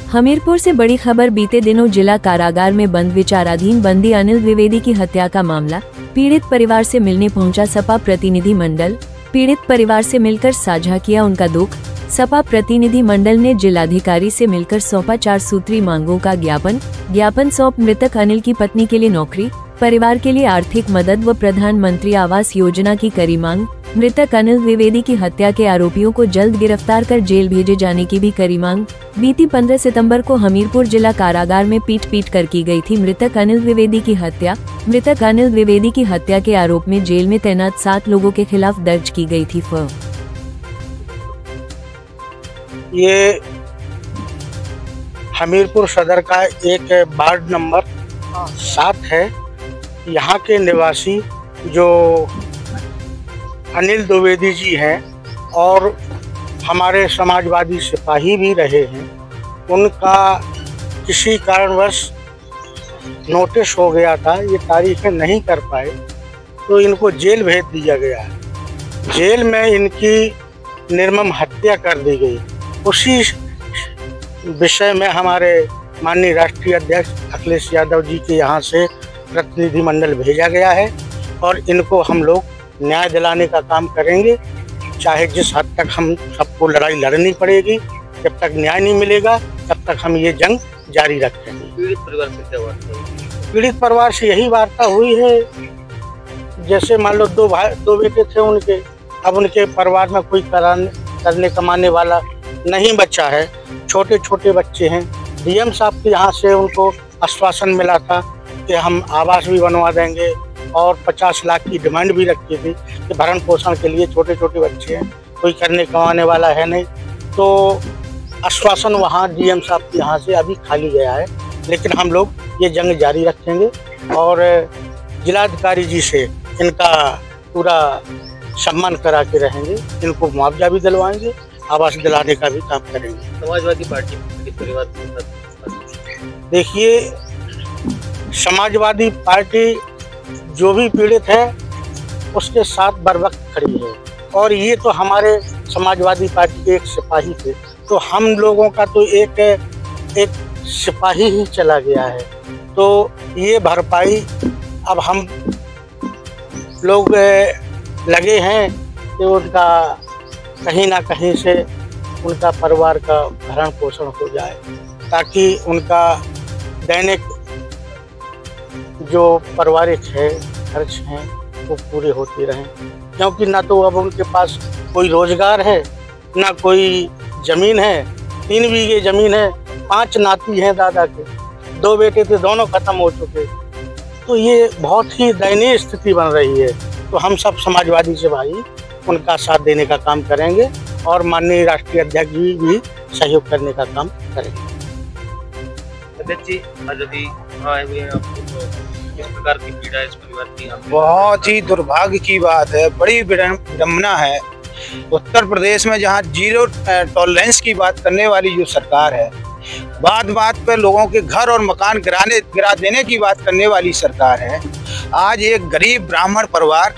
हमीरपुर से बड़ी खबर। बीते दिनों जिला कारागार में बंद विचाराधीन बंदी अनिल द्विवेदी की हत्या का मामला। पीड़ित परिवार से मिलने पहुंचा सपा प्रतिनिधि मंडल। पीड़ित परिवार से मिलकर साझा किया उनका दुख। सपा प्रतिनिधि मंडल ने जिलाधिकारी से मिलकर सौंपा 4 सूत्री मांगों का ज्ञापन सौंप मृतक अनिल की पत्नी के लिए नौकरी, परिवार के लिए आर्थिक मदद व प्रधानमंत्री आवास योजना की करी मांग। मृतक अनिल द्विवेदी की हत्या के आरोपियों को जल्द गिरफ्तार कर जेल भेजे जाने की भी करी मांग। बीती 15 सितंबर को हमीरपुर जिला कारागार में पीट कर की गई थी मृतक अनिल द्विवेदी की हत्या। मृतक अनिल द्विवेदी की हत्या के आरोप में जेल में तैनात 7 लोगों के खिलाफ दर्ज की गई थी ये हमीरपुर सदर का एक वार्ड नंबर 7 है। यहाँ के निवासी जो अनिल द्विवेदी जी हैं और हमारे समाजवादी सिपाही भी रहे हैं, उनका किसी कारणवश नोटिस हो गया था, ये तारीखें नहीं कर पाए तो इनको जेल भेज दिया गया है। जेल में इनकी निर्मम हत्या कर दी गई। उसी विषय में हमारे माननीय राष्ट्रीय अध्यक्ष अखिलेश यादव जी के यहाँ से प्रतिनिधिमंडल भेजा गया है और इनको हम लोग न्याय दिलाने का काम करेंगे। चाहे जिस हद तक हम सबको लड़ाई लड़नी पड़ेगी, जब तक न्याय नहीं मिलेगा तब तक हम ये जंग जारी रखेंगे। पीड़ित परिवार से क्या वार्ता हुई? पीड़ित परिवार से यही वार्ता हुई है, जैसे मान लो 2 बेटे थे उनके, अब उनके परिवार में कोई करने कमाने वाला नहीं बचा है, छोटे छोटे बच्चे हैं। डीएम साहब के यहाँ से उनको आश्वासन मिला था कि हम आवास भी बनवा देंगे और 50 लाख की डिमांड भी रखी थी कि भरण पोषण के लिए छोटे छोटे बच्चे हैं, कोई करने कमाने वाला है नहीं, तो आश्वासन वहाँ डीएम साहब के यहाँ से अभी खाली गया है। लेकिन हम लोग ये जंग जारी रखेंगे और जिलाधिकारी जी से इनका पूरा सम्मान करा के रहेंगे, इनको मुआवजा भी दिलवाएंगे, आवास दिलाने का भी काम करेंगे। समाजवादी पार्टी पीड़ित परिवार के साथ देखिए, समाजवादी पार्टी जो भी पीड़ित है उसके साथ बर वक्त खड़ी है और ये तो हमारे समाजवादी पार्टी के एक सिपाही थे, तो हम लोगों का तो एक सिपाही ही चला गया है, तो ये भरपाई अब हम लोग लगे हैं कि उनका कहीं ना कहीं से उनका परिवार का भरण पोषण हो जाए, ताकि उनका दैनिक जो पारिवारिक है खर्च हैं वो पूरे होते रहें। क्योंकि ना तो अब उनके पास कोई रोजगार है, ना कोई ज़मीन है। 3 बीघे ज़मीन है, 5 नाती हैं दादा के, 2 बेटे थे, दोनों ख़त्म हो चुके। तो ये बहुत ही दयनीय स्थिति बन रही है। तो हम सब समाजवादी से भाई उनका साथ देने का काम करेंगे और माननीय राष्ट्रीय अध्यक्ष जी भी सहयोग करने का काम करेंगे। अध्यक्ष जी, आज यदि आए हुए हैं आपको तो किस प्रकार की पीड़ा है इस परिवार की? बहुत ही दुर्भाग्य की बात है, बड़ी विडम्बना है। उत्तर प्रदेश में जहां 0 टॉलरेंस की बात करने वाली जो सरकार है, बात पर लोगों के घर और मकान गिरा देने की बात करने वाली सरकार है, आज एक गरीब ब्राह्मण परिवार,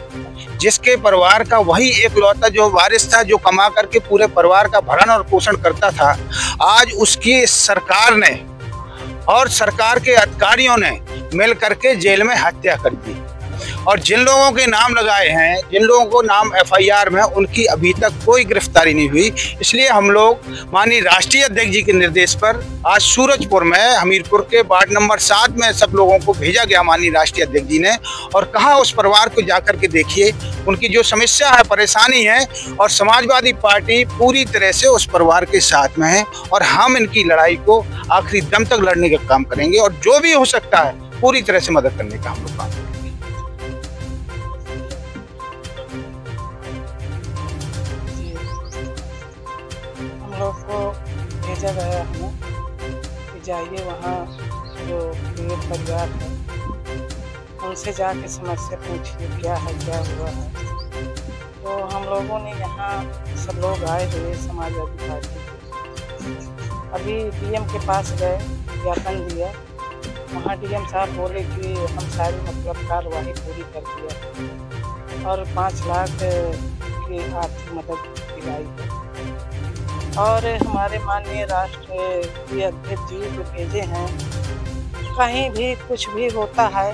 जिसके परिवार का वही एकलौता जो वारिस था, जो कमा करके पूरे परिवार का भरण और पोषण करता था, आज उसकी सरकार ने और सरकार के अधिकारियों ने मिल करके जेल में हत्या कर दी। और जिन लोगों के नाम लगाए हैं, जिन लोगों को नाम एफआईआर में, उनकी अभी तक कोई गिरफ्तारी नहीं हुई। इसलिए हम लोग माननीय राष्ट्रीय अध्यक्ष जी के निर्देश पर आज सूरजपुर में हमीरपुर के वार्ड नंबर 7 में सब लोगों को भेजा गया माननीय राष्ट्रीय अध्यक्ष जी ने, और कहा उस परिवार को जाकर के देखिए, उनकी जो समस्या है, परेशानी है, और समाजवादी पार्टी पूरी तरह से उस परिवार के साथ में है और हम इनकी लड़ाई को आखिरी दम तक लड़ने का काम करेंगे और जो भी हो सकता है पूरी तरह से मदद करने का हम लोग काम करेंगे। हम लोग को भेजा गया है कि जाइए वहाँ जो पीड़ित परिवार है उनसे जाके समस्या पूछिए क्या है, क्या हुआ है। तो हम लोगों ने यहाँ सब लोग आए हुए समाजवादी पार्टी के, अभी डीएम के पास गए, ज्ञापन दिया। वहाँ डीएम साहब बोले कि हम सारी मतलब कार्यवाही पूरी कर दिया और 5 लाख की आर्थिक मदद दिलाई है। और हमारे माननीय राष्ट्रीय अध्यक्ष जी जो भेजे हैं, कहीं भी कुछ भी होता है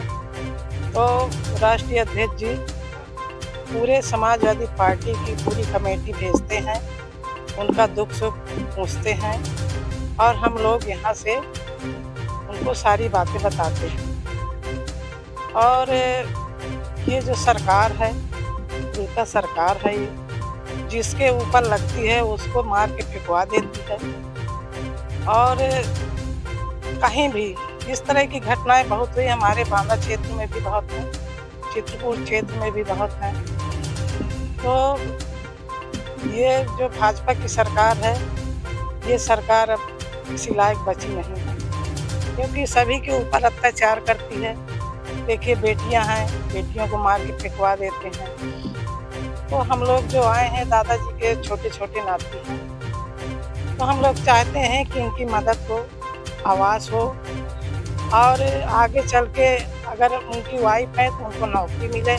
तो राष्ट्रीय अध्यक्ष जी पूरे समाजवादी पार्टी की पूरी कमेटी भेजते हैं, उनका दुख सुख पूछते हैं और हम लोग यहाँ से उनको सारी बातें बताते हैं। और ये जो सरकार है, उल्टा सरकार है, ये जिसके ऊपर लगती है उसको मार के फेंकवा देती है। और कहीं भी इस तरह की घटनाएं बहुत हुई, हमारे बांदा क्षेत्र में भी बहुत हैं, चित्रकूट क्षेत्र में भी बहुत हैं। तो ये जो भाजपा की सरकार है, ये सरकार अब किसी लायक बची नहीं है, क्योंकि सभी के ऊपर अत्याचार करती है। देखिए बेटियां हैं, बेटियों को मार के फेंकवा देते हैं। तो हम लोग जो आए हैं, दादाजी के छोटे छोटे नाती हैं, तो हम लोग चाहते हैं कि इनकी मदद हो, आवाज़ हो और आगे चल के अगर उनकी वाइफ है तो उनको नौकरी मिले।